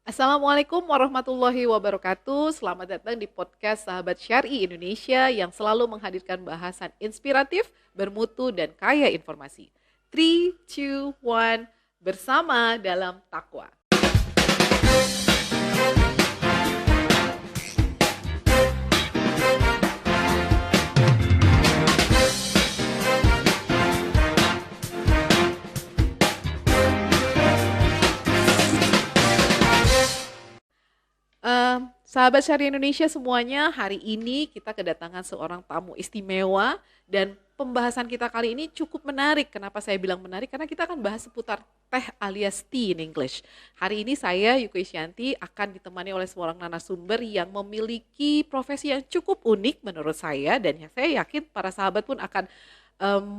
Assalamualaikum warahmatullahi wabarakatuh. Selamat datang di podcast Sahabat Syar'i Indonesia yang selalu menghadirkan bahasan inspiratif, bermutu, dan kaya informasi. 3, 2, 1, bersama dalam takwa. Sahabat Syari Indonesia semuanya, hari ini kita kedatangan seorang tamu istimewa dan pembahasan kita kali ini cukup menarik. Kenapa saya bilang menarik? Karena kita akan bahas seputar teh alias tea in English. Hari ini saya, Yuko Isyanti, akan ditemani oleh seorang narasumber yang memiliki profesi yang cukup unik menurut saya dan saya yakin para sahabat pun akan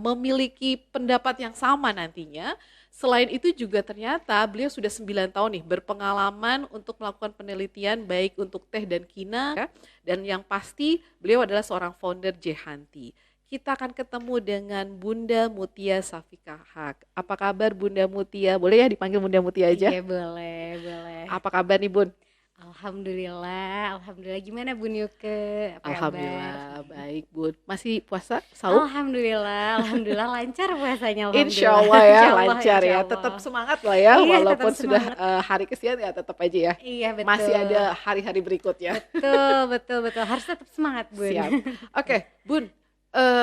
memiliki pendapat yang sama nantinya. Selain itu juga ternyata beliau sudah 9 tahun nih berpengalaman untuk melakukan penelitian baik untuk teh dan kina dan yang pasti beliau adalah seorang founder Jehanti. Kita akan ketemu dengan Bunda Mutia Safika Haq. Apa kabar Bunda Mutia? Boleh ya dipanggil Bunda Mutia aja? Iya boleh. Apa kabar nih Bun? Alhamdulillah. Gimana Bun Yuke? Apa Alhamdulillah kabar? baik Bun. Masih puasa sahur? Alhamdulillah lancar puasanya. Insya Allah ya Insya Allah, lancar insya ya, Allah. tetap semangat lah ya, Iya, walaupun tetap sudah semangat. hari kesian ya tetap aja ya, Iya betul. masih ada hari-hari berikutnya. Betul. Harus tetap semangat Bun. Siap. Oke, Bun,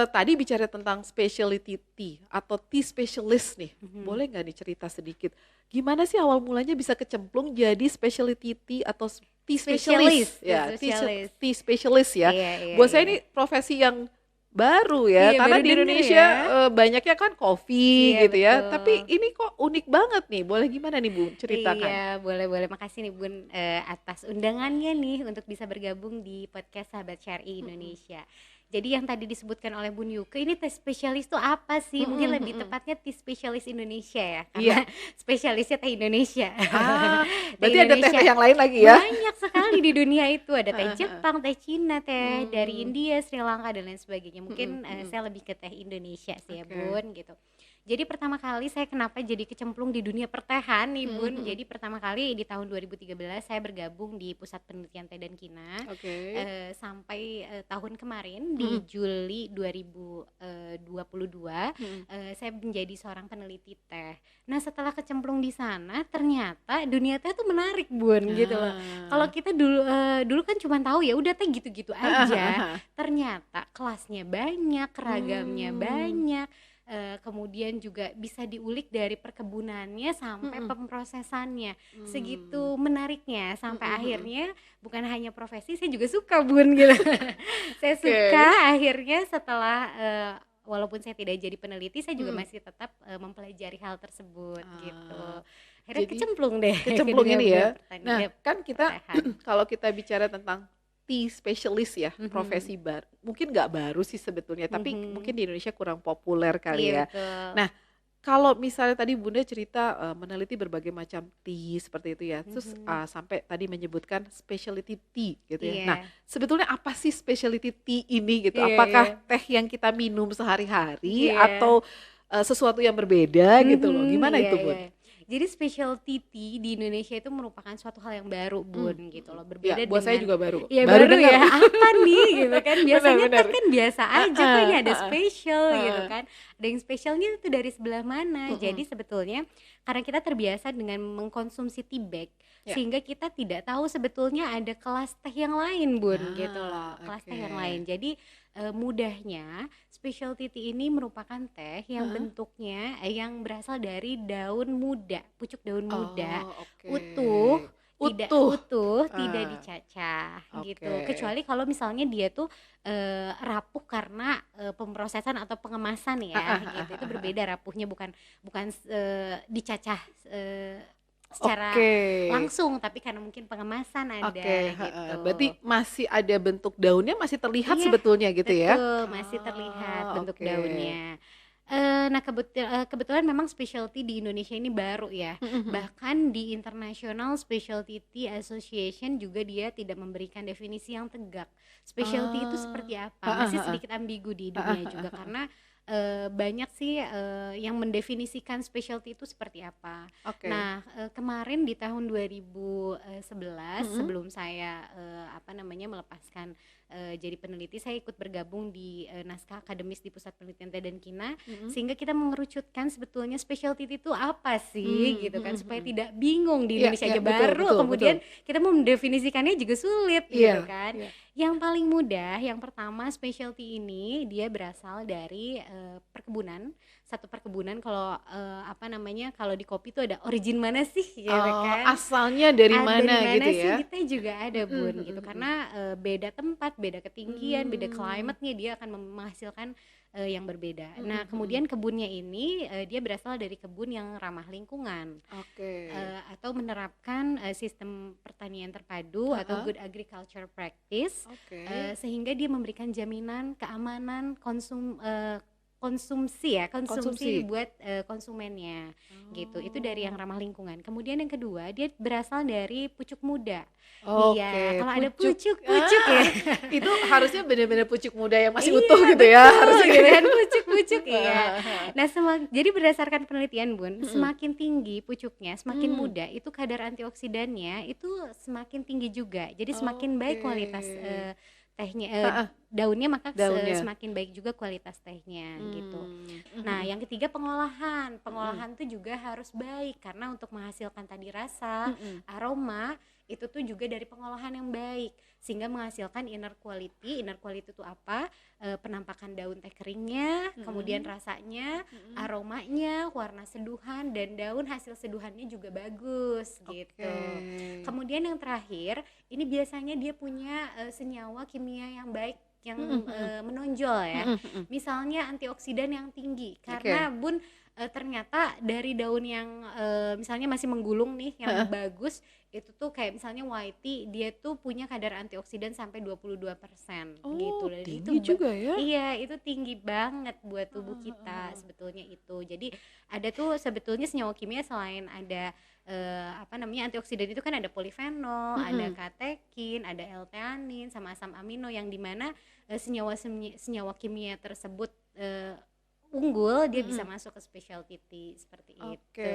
tadi bicara tentang specialty tea atau tea specialist nih, boleh nggak nih cerita sedikit, gimana sih awal mulanya bisa kecemplung jadi specialty tea atau tea specialist? Ya, tea specialist ya. Iya, Buat saya iya. ini profesi yang baru ya, Iya, karena baru di denger Indonesia ya. banyaknya kan kopi Iya, gitu ya, betul. tapi ini kok unik banget nih, boleh gimana nih Bu ceritakan? Iya, boleh. Makasih nih Bun atas undangannya nih untuk bisa bergabung di podcast Sahabat Syar'i Indonesia. Jadi yang tadi disebutkan oleh Bun Yuke, ini tes spesialis itu apa sih? Mungkin lebih tepatnya tes spesialis Indonesia ya, karena spesialisnya teh Indonesia. Teh Berarti ada Indonesia teh yang lain lagi ya? banyak sekali di dunia itu, ada teh Jepang, teh Cina, teh dari India, Sri Lanka dan lain sebagainya. Mungkin saya lebih ke teh Indonesia sih ya Bun gitu. Jadi pertama kali saya kenapa jadi kecemplung di dunia pertehan nih Bun. Jadi pertama kali di tahun 2013 saya bergabung di Pusat Penelitian Teh dan Kina. Sampai tahun kemarin di Juli 2022 saya menjadi seorang peneliti teh. Nah setelah kecemplung di sana ternyata dunia teh tuh menarik Bun gitu loh. Kalau kita dulu kan cuma tahu ya udah teh gitu-gitu aja. Ternyata kelasnya banyak, ragamnya banyak. Kemudian juga bisa diulik dari perkebunannya sampai pemrosesannya, segitu menariknya sampai akhirnya bukan hanya profesi, saya juga suka Bun gitu. Saya suka akhirnya setelah walaupun saya tidak jadi peneliti, saya juga masih tetap mempelajari hal tersebut gitu. Akhirnya Jadi, kecemplung deh kecemplung ini ya. Nah Kan kita kalau kita bicara tentang tea specialist ya, profesi baru, mungkin nggak baru sih sebetulnya, tapi mungkin di Indonesia kurang populer kali ya. betul. Nah, kalau misalnya tadi Bunda cerita meneliti berbagai macam tea seperti itu ya, terus sampai tadi menyebutkan specialty tea gitu ya. Nah, sebetulnya apa sih specialty tea ini gitu? Apakah teh yang kita minum sehari-hari atau sesuatu yang berbeda gitu loh? Gimana itu Bun? Jadi specialty tea di Indonesia itu merupakan suatu hal yang baru Bun gitu loh, berbeda Ya, buat dengan saya juga baru. ya Baru baru dengar. ya apa nih gitu kan, biasanya Benar. kan biasa aja kok, ini ada special gitu kan, ada yang spesialnya itu dari sebelah mana. Jadi sebetulnya karena kita terbiasa dengan mengkonsumsi tea bag sehingga kita tidak tahu sebetulnya ada kelas teh yang lain Bun gitu loh, kelas teh yang lain. Jadi mudahnya specialty tea ini merupakan teh yang bentuknya yang berasal dari daun muda, pucuk daun muda, utuh, tidak dicacah gitu. Kecuali kalau misalnya dia tuh rapuh karena pemrosesan atau pengemasan ya, gitu. Itu berbeda rapuhnya, bukan dicacah secara langsung, tapi karena mungkin pengemasan ada gitu. Berarti masih ada bentuk daunnya, masih terlihat Iya, sebetulnya gitu ya? betul, masih terlihat bentuk daunnya. Nah kebetulan memang specialty di Indonesia ini baru ya. Bahkan di International Specialty Tea Association juga dia tidak memberikan definisi yang tegak. Specialty itu seperti apa? Masih sedikit ambigu di dunia juga, karena banyak sih yang mendefinisikan specialty itu seperti apa. Nah, kemarin di tahun 2011 sebelum saya melepaskan jadi peneliti, saya ikut bergabung di naskah akademis di Pusat Penelitian Teh dan Kina, sehingga kita mengerucutkan sebetulnya specialty itu apa sih gitu kan, supaya tidak bingung di Indonesia aja baru, kemudian kita mau mendefinisikannya juga sulit gitu kan. Yang paling mudah, yang pertama specialty ini dia berasal dari perkebunan, satu perkebunan. Kalau kalau di kopi itu ada origin mana sih gitu kan, asalnya dari mana gitu sih, ya. kita juga ada Bun gitu, karena beda tempat, beda ketinggian, beda climate-nya, dia akan menghasilkan yang berbeda. Nah, kemudian kebunnya ini dia berasal dari kebun yang ramah lingkungan, atau menerapkan sistem pertanian terpadu atau good agriculture practice, sehingga dia memberikan jaminan keamanan konsumsi buat konsumennya gitu. Itu dari yang ramah lingkungan. Kemudian yang kedua, dia berasal dari pucuk muda. Iya, kalau ada pucuk ya. Itu harusnya benar-benar pucuk muda yang masih utuh gitu ya, harusnya gitu kan, pucuk ya. Nah, jadi berdasarkan penelitian Bun, semakin tinggi pucuknya, semakin muda, itu kadar antioksidannya itu semakin tinggi juga. Jadi semakin baik kualitas tehnya, daunnya, maka semakin baik juga kualitas tehnya gitu. Nah, yang ketiga pengolahan itu juga harus baik, karena untuk menghasilkan tadi rasa, aroma, itu tuh juga dari pengolahan yang baik, sehingga menghasilkan inner quality itu apa? Penampakan daun teh keringnya, kemudian rasanya, aromanya, warna seduhan, dan daun hasil seduhannya juga bagus gitu. Kemudian yang terakhir, ini biasanya dia punya senyawa kimia yang baik, yang menonjol ya. Misalnya antioksidan yang tinggi, karena Bun ternyata dari daun yang misalnya masih menggulung nih, yang bagus, itu tuh kayak misalnya white tea, dia tuh punya kadar antioksidan sampai 22% gitu. Dan tinggi itu juga ya. Iya, itu tinggi banget buat tubuh kita sebetulnya itu. Jadi ada tuh sebetulnya senyawa kimia, selain ada antioksidan itu kan ada polifenol, ada katekin, ada L-theanin, sama asam amino, yang dimana senyawa kimia tersebut unggul, dia bisa masuk ke specialty tea seperti itu.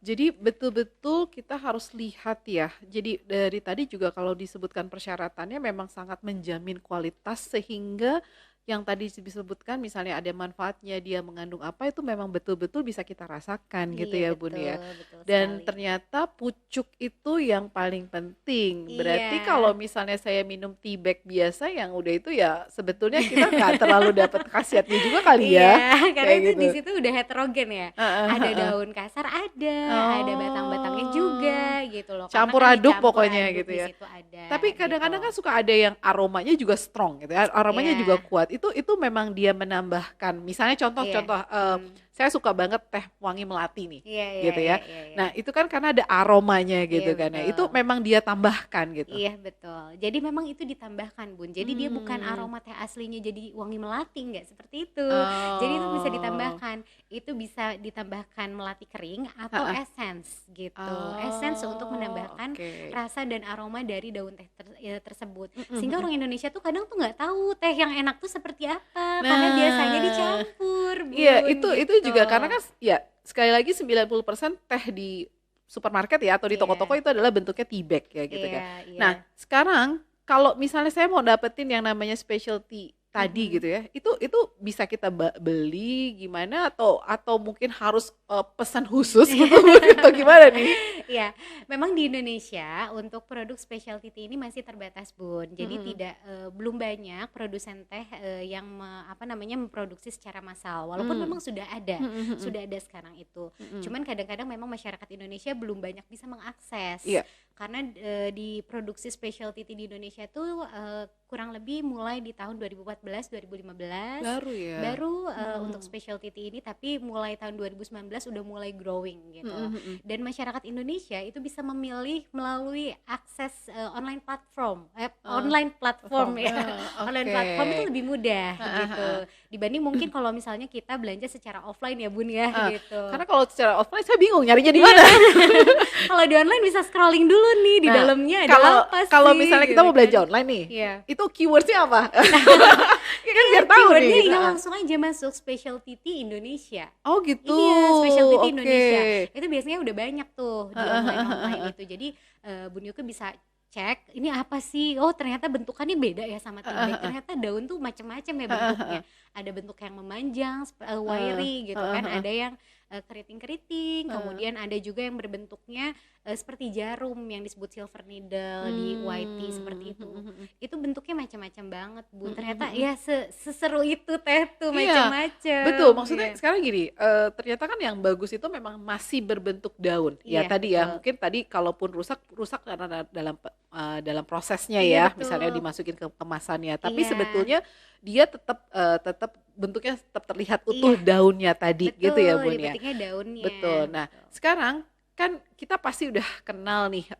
Jadi betul-betul kita harus lihat ya. Jadi dari tadi juga kalau disebutkan persyaratannya memang sangat menjamin kualitas, sehingga yang tadi disebutkan misalnya ada manfaatnya, dia mengandung apa, itu memang betul-betul bisa kita rasakan gitu ya Bun ya. Dan ternyata pucuk itu yang paling penting. Berarti kalau misalnya saya minum tea bag biasa yang udah itu, ya sebetulnya kita nggak terlalu dapat khasiatnya juga kali ya. Karena itu gitu. Di situ udah heterogen ya. Ada daun kasar, ada batang-batangnya juga gitu loh. Campur aduk pokoknya gitu ya. Tapi kadang-kadang kan suka ada yang aromanya juga strong gitu ya. Aromanya juga kuat. Itu memang dia menambahkan, misalnya contoh saya suka banget teh wangi melati nih, gitu ya. Nah, itu kan karena ada aromanya gitu kan. Nah, itu memang dia tambahkan gitu. Iya, betul. Jadi memang itu ditambahkan Bun. Jadi dia bukan aroma teh aslinya jadi wangi melati, enggak seperti itu. Jadi itu bisa ditambahkan. Itu bisa ditambahkan melati kering atau essence gitu. Essence untuk menambahkan rasa dan aroma dari daun teh tersebut. Sehingga orang Indonesia tuh kadang tuh nggak tahu teh yang enak tuh seperti apa, karena biasanya dicampur Bun. Iya, itu juga karena kan ya sekali lagi 90% teh di supermarket ya atau di toko-toko itu adalah bentuknya tea bag ya gitu kan. Nah, sekarang kalau misalnya saya mau dapetin yang namanya specialty tadi gitu ya, itu bisa kita beli gimana, atau mungkin harus pesan khusus gitu atau gimana nih? Ya, memang di Indonesia untuk produk specialty tea ini masih terbatas Bun. Jadi belum banyak produsen teh yang memproduksi secara massal. Walaupun memang sudah ada sekarang itu. Cuman kadang-kadang memang masyarakat Indonesia belum banyak bisa mengakses. Karena di produksi specialty tea di Indonesia tuh kurang lebih mulai di tahun 2014-2015 baru untuk specialty tea ini, tapi mulai tahun 2019 udah mulai growing gitu. Dan masyarakat Indonesia itu bisa memilih melalui akses online platform online platform itu lebih mudah gitu dibanding mungkin kalau misalnya kita belanja secara offline ya Bun ya gitu. Karena kalau secara offline saya bingung nyarinya di mana. Kalau di online bisa scrolling dulu dulu nih di Nah, dalamnya ada kalau apa sih kalau misalnya kita gitu mau kan. belanja online nih, Iya. itu keywordsnya apa? Ya kan biar tahu nih. Keywordnya ya Nah. langsung aja masuk specialty tea Indonesia. Oh gitu. Iya, specialty tea Oke. Indonesia. Itu biasanya udah banyak tuh di online itu. Jadi Bun Yuke bisa cek ini apa sih? Oh ternyata bentukannya beda ya sama tea bag. Ternyata daun tuh macam-macam ya bentuknya. Ada bentuk yang memanjang, wiry gitu kan. Ada yang keriting-keriting. Kemudian ada juga yang berbentuknya seperti jarum yang disebut silver needle di white tea seperti itu. Itu bentuknya macam-macam banget, Bun. Ternyata ya seseru itu teh tuh Iya, macam-macam. betul. Maksudnya Iya. sekarang gini, ternyata kan yang bagus itu memang masih berbentuk daun. Ya Iya, tadi ya, betul. mungkin tadi kalaupun rusak karena dalam prosesnya Iya, ya, misalnya betul. dimasukin ke kemasannya. Tapi Iya. sebetulnya dia tetap bentuknya tetap terlihat utuh Iya. daunnya tadi gitu ya, Betul, Bun di ya. petiknya daunnya. Betul. Nah, Betul. sekarang kan kita pasti udah kenal nih,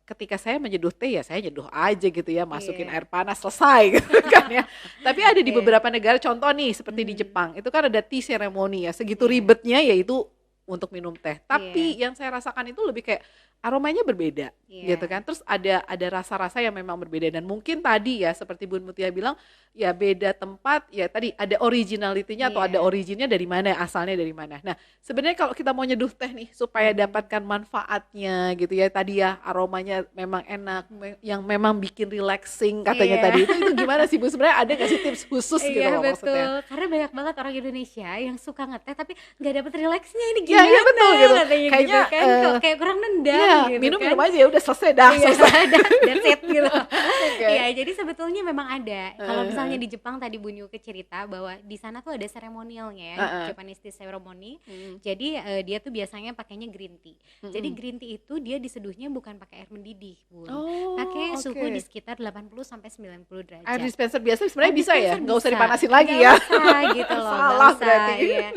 ketika saya menyeduh teh ya saya nyeduh aja gitu ya, masukin Iya. air panas selesai gitu kan ya. Tapi ada di Iya. beberapa negara contoh nih seperti di Jepang, itu kan ada tea ceremony ya, segitu Iya. ribetnya yaitu untuk minum teh. Iya. Tapi yang saya rasakan itu lebih kayak aromanya berbeda gitu Iya. kan. Terus ada rasa-rasa yang memang berbeda dan mungkin tadi ya seperti Bun Mutia bilang ya beda tempat ya tadi ada originality-nya atau ada Iya. originnya dari mana, asalnya dari mana. Nah, sebenarnya kalau kita mau nyeduh teh nih supaya dapatkan manfaatnya gitu ya tadi ya aromanya memang enak yang memang bikin relaxing katanya Iya. tadi itu gimana sih Bu? Sebenarnya ada nggak sih tips khusus gitu Iya loh maksudnya? betul, karena banyak banget orang Indonesia yang suka ngeteh tapi nggak dapet relaxnya ini Iya, gimana iya betul gitu. katanya Kayaknya gitu kan, kok kayak kurang nendang iya, gitu minum kan. aja ya udah selesai dah, Iya, selesai. that's it gitu. Oke. Iya, jadi sebetulnya memang ada. Kalau misalnya di Jepang tadi Bu Yuke cerita bahwa di sana tuh ada seremonialnya ya, Japanese tea ceremony. Jadi dia tuh biasanya pakainya green tea. Jadi green tea itu dia diseduhnya bukan pakai air mendidih, Bun. Oh, Pakai oke. suhu di sekitar 80 sampai 90 derajat. Air dispenser biasa sebenarnya Air bisa ya, dispenser nggak usah bisa. dipanasin lagi Nggak ya. usah gitu loh, nggak Salah usah, berarti. iya.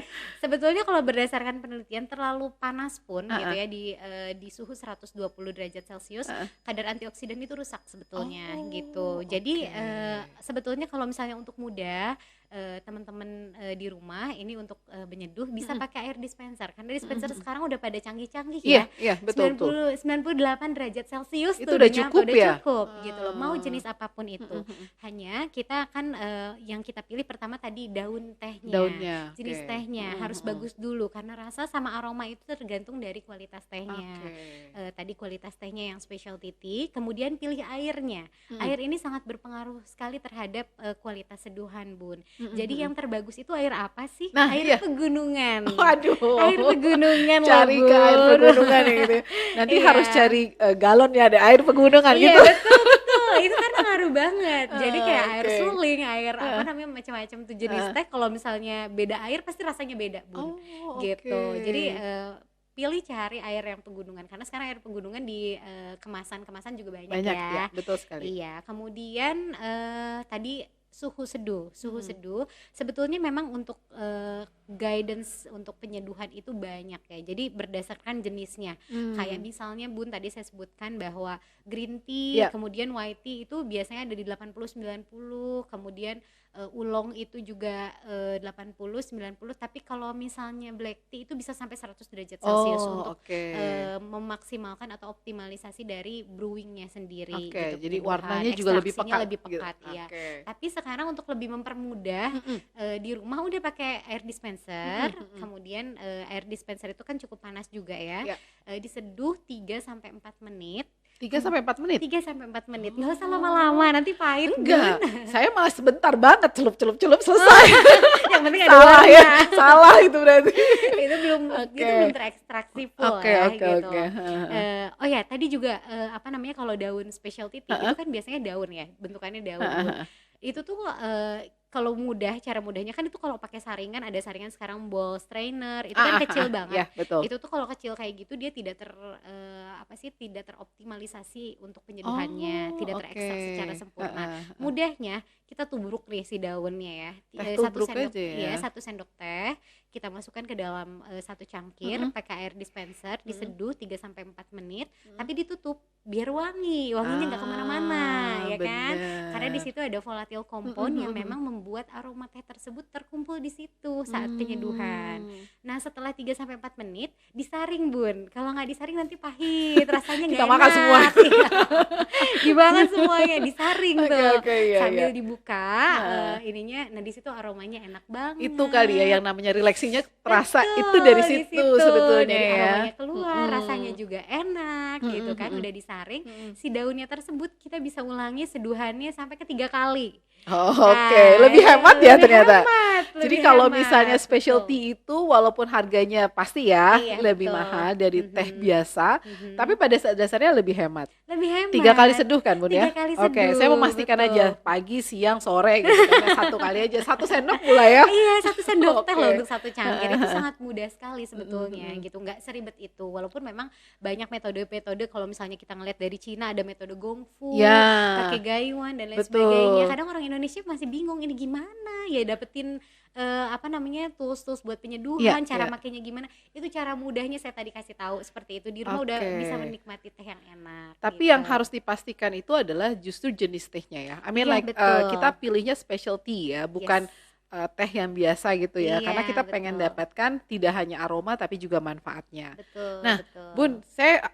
Sebetulnya kalau berdasarkan penelitian terlalu panas pun gitu ya di suhu 120 derajat Celcius kadar antioksidan itu rusak sebetulnya Oh, gitu. Jadi oke. sebetulnya kalau misalnya untuk muda teman-teman di rumah ini untuk menyeduh bisa pakai air dispenser karena dispenser sekarang udah pada canggih-canggih Iya, ya. iya betul tuh. 98 derajat Celcius Itu tuh udah nyampe, cukup udah ya? cukup gitu loh. Mau jenis apapun itu. Hanya kita kan yang kita pilih pertama tadi daun tehnya. Daunnya. Jenis Oke. tehnya harus bagus dulu karena rasa sama aroma itu tergantung dari kualitas tehnya. Oke. Tadi kualitas tehnya yang specialty tea, kemudian pilih airnya. Air ini sangat berpengaruh sekali terhadap kualitas seduhan, Bun. Jadi yang terbagus itu air apa sih? Nah, Air iya. pegunungan. Waduh. Air pegunungan loh, Cari ke air Bun. pegunungan ya gitu. Nanti Iya. harus cari galon ya ada air pegunungan Iya gitu. betul betul, itu kan ngaruh banget. Jadi kayak air Oke. suling, air apa namanya macam-macam tuh jenis teh. Kalau misalnya beda air pasti rasanya beda, Bun. Oh, Gitu. oke. Jadi pilih cari air yang pegunungan karena sekarang air pegunungan di kemasan-kemasan juga banyak, Banyak ya. ya, betul sekali. Iya, kemudian tadi suhu seduh sebetulnya memang untuk guidance untuk penyeduhan itu banyak ya. Jadi berdasarkan jenisnya. Kayak misalnya Bun tadi saya sebutkan bahwa green tea, Iya. kemudian white tea itu biasanya ada di 80-90, kemudian oolong itu juga 80-90, tapi kalau misalnya black tea itu bisa sampai 100 derajat Celcius Oh, untuk oke. memaksimalkan atau optimalisasi dari brewingnya sendiri Oke, gitu, jadi penyeduhan. warnanya juga lebih Ekstraksinya pekat lebih gitu. pekat iya. Oke. Tapi sekarang untuk lebih mempermudah di rumah udah pakai air dispenser, kemudian air dispenser itu kan cukup panas juga ya. Ya. Diseduh 3 sampai 4 menit. 3 sampai 4 menit. 3 sampai 4 menit. Nggak usah lama-lama, nanti pahit. Enggak, saya malah sebentar banget celup selesai. Yang penting ada Salah ya, warna. salah itu berarti. itu belum terekstraksi full Oke, ya oke, gitu. oke. Oh ya, tadi juga apa namanya kalau daun specialty tea itu kan biasanya daun ya, bentukannya daun. Itu tuh kalau cara mudahnya kan itu kalau pakai saringan, ada saringan sekarang bowl strainer itu kan kecil banget. Ya, betul. Itu tuh kalau kecil kayak gitu dia tidak tidak teroptimalisasi untuk penyeduhannya, tidak terekstrak secara sempurna. Mudahnya kita tubruk nih si daunnya ya. Tubruk sendok, aja ya. Iya, 1 sendok teh kita masukkan ke dalam satu cangkir pakai air dispenser, diseduh 3-4 menit, tapi ditutup biar wanginya nggak kemana-mana, ya kan? Karena di situ ada volatile compound yang memang membuat aroma teh tersebut terkumpul di situ saat penyeduhan. Nah setelah 3-4 menit disaring Bun, kalau nggak disaring nanti pahit, rasanya nggak enak. Kita makan semua. Dimakan semuanya, disaring tuh sambil iya. dibuka ininya. Nah di situ aromanya enak banget. Itu kali ya yang namanya relaxingnya terasa. Betul, itu dari situ sebetulnya dari ya. aromanya keluar, rasanya juga enak gitu kan. Udah disaring, si daunnya tersebut kita bisa ulangi seduhannya sampai ke 3 kali. Oke, lebih hemat ya ternyata. Jadi kalau hemat, misalnya specialty itu walaupun harganya pasti ya lebih betul. mahal dari teh biasa, tapi pada dasarnya lebih hemat. Lebih hemat. 3 kali seduh kan Bun ya? 3 kali seduh. Oke, saya memastikan aja pagi, siang, sore gitu kan. 1 kali aja, 1 sendok pula ya. Iya, 1 sendok teh loh untuk 1 cangkir. Itu sangat mudah sekali sebetulnya gitu, nggak seribet itu. Walaupun memang banyak metode-metode, kalau misalnya kita ngeliat dari Cina ada metode gongfu, pakai gaiwan dan lain sebagainya. Kadang orang Indonesia masih bingung ini gimana ya dapetin tools buat penyeduhan, cara makainya gimana. Itu cara mudahnya saya tadi kasih tahu seperti itu. Di rumah udah bisa menikmati teh yang enak. Tapi gitu. yang harus dipastikan itu adalah justru jenis tehnya ya. I mean kita pilihnya specialty ya, bukan teh yang biasa gitu ya. Karena kita pengen dapatkan tidak hanya aroma tapi juga manfaatnya. Bun, saya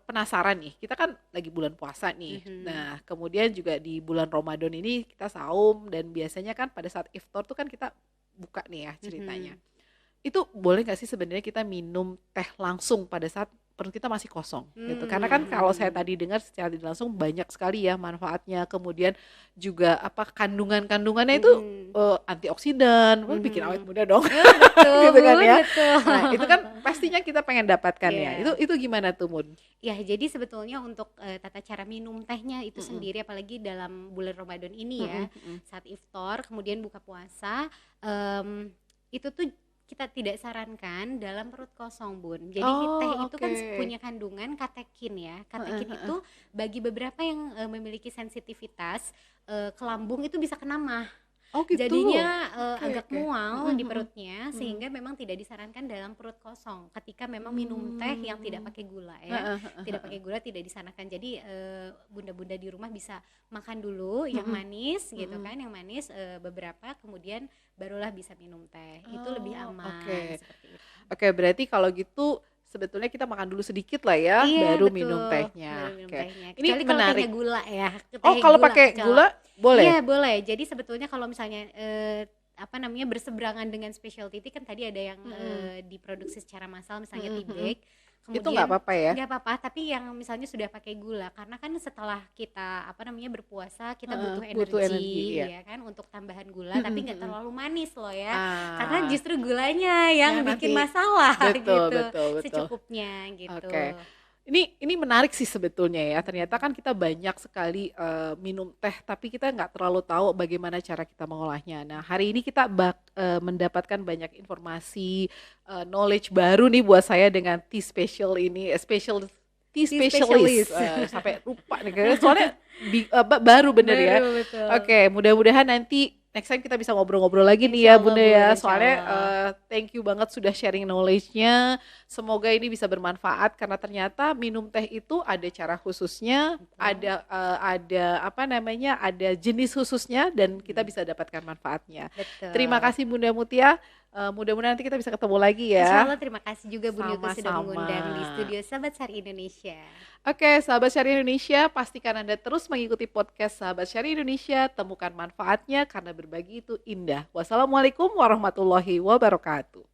penasaran nih. Kita kan lagi bulan puasa nih. Nah, kemudian juga di bulan Ramadan ini kita saum, dan biasanya kan pada saat iftar tuh kan kita buka nih ya ceritanya. Itu boleh nggak sih sebenarnya kita minum teh langsung pada saat perut kita masih kosong gitu? Karena kan kalau saya tadi dengar secara tidak langsung banyak sekali ya manfaatnya, kemudian juga kandungannya itu antioksidan, bikin awet muda dong. Betul, gitu kan ya. Betul. Nah, itu kan pastinya kita pengen dapatkan ya. Itu gimana tuh Mun? Ya, jadi sebetulnya untuk tata cara minum tehnya itu sendiri, apalagi dalam bulan Ramadan ini ya, saat iftar kemudian buka puasa, itu tuh kita tidak sarankan dalam perut kosong Bun. Jadi teh itu kan punya kandungan katekin ya. Katekin itu bagi beberapa yang memiliki sensitivitas ke lambung itu bisa kena mah. Gitu. Jadinya agak mual di perutnya, sehingga memang tidak disarankan dalam perut kosong ketika memang minum teh yang tidak pakai gula ya. Tidak pakai gula tidak disarankan. Jadi bunda-bunda di rumah bisa makan dulu yang manis gitu kan, yang manis beberapa, kemudian barulah bisa minum teh. Itu lebih aman. Seperti itu. Oke, berarti kalau gitu sebetulnya kita makan dulu sedikit lah ya, baru minum tehnya. Ini menarik. Kalau gula ya. Kalau pakai gula boleh? Iya boleh. Jadi sebetulnya kalau misalnya berseberangan dengan specialty kan tadi ada yang diproduksi secara massal, misalnya tea bag. Kemudian, itu nggak apa-apa ya? Nggak apa-apa, tapi yang misalnya sudah pakai gula, karena kan setelah kita berpuasa kita butuh energi ya kan untuk tambahan gula, tapi nggak terlalu manis loh ya, karena justru gulanya yang bikin masalah. Betul. Secukupnya gitu. Ini menarik sih sebetulnya ya. Ternyata kan kita banyak sekali minum teh, tapi kita nggak terlalu tahu bagaimana cara kita mengolahnya. Nah, hari ini kita mendapatkan banyak informasi, knowledge baru nih buat saya dengan tea special ini, tea specialist. Sampai lupa nih, soalnya baru bener ya. Betul. Oke, mudah-mudahan nanti next time kita bisa ngobrol-ngobrol lagi nih ya Bunda ya. Soalnya thank you banget sudah sharing knowledge-nya. Semoga ini bisa bermanfaat, karena ternyata minum teh itu ada cara khususnya, ada jenis khususnya, dan kita bisa dapatkan manfaatnya. Betul. Terima kasih Bunda Mutia. Mudah-mudahan nanti kita bisa ketemu lagi ya. Insya Allah. Terima kasih juga Bun Yuka sudah mengundang di studio Sahabat Syari Indonesia. Oke, Sahabat Syari Indonesia, pastikan Anda terus mengikuti podcast Sahabat Syari Indonesia. Temukan manfaatnya, karena berbagi itu indah. Wassalamualaikum warahmatullahi wabarakatuh.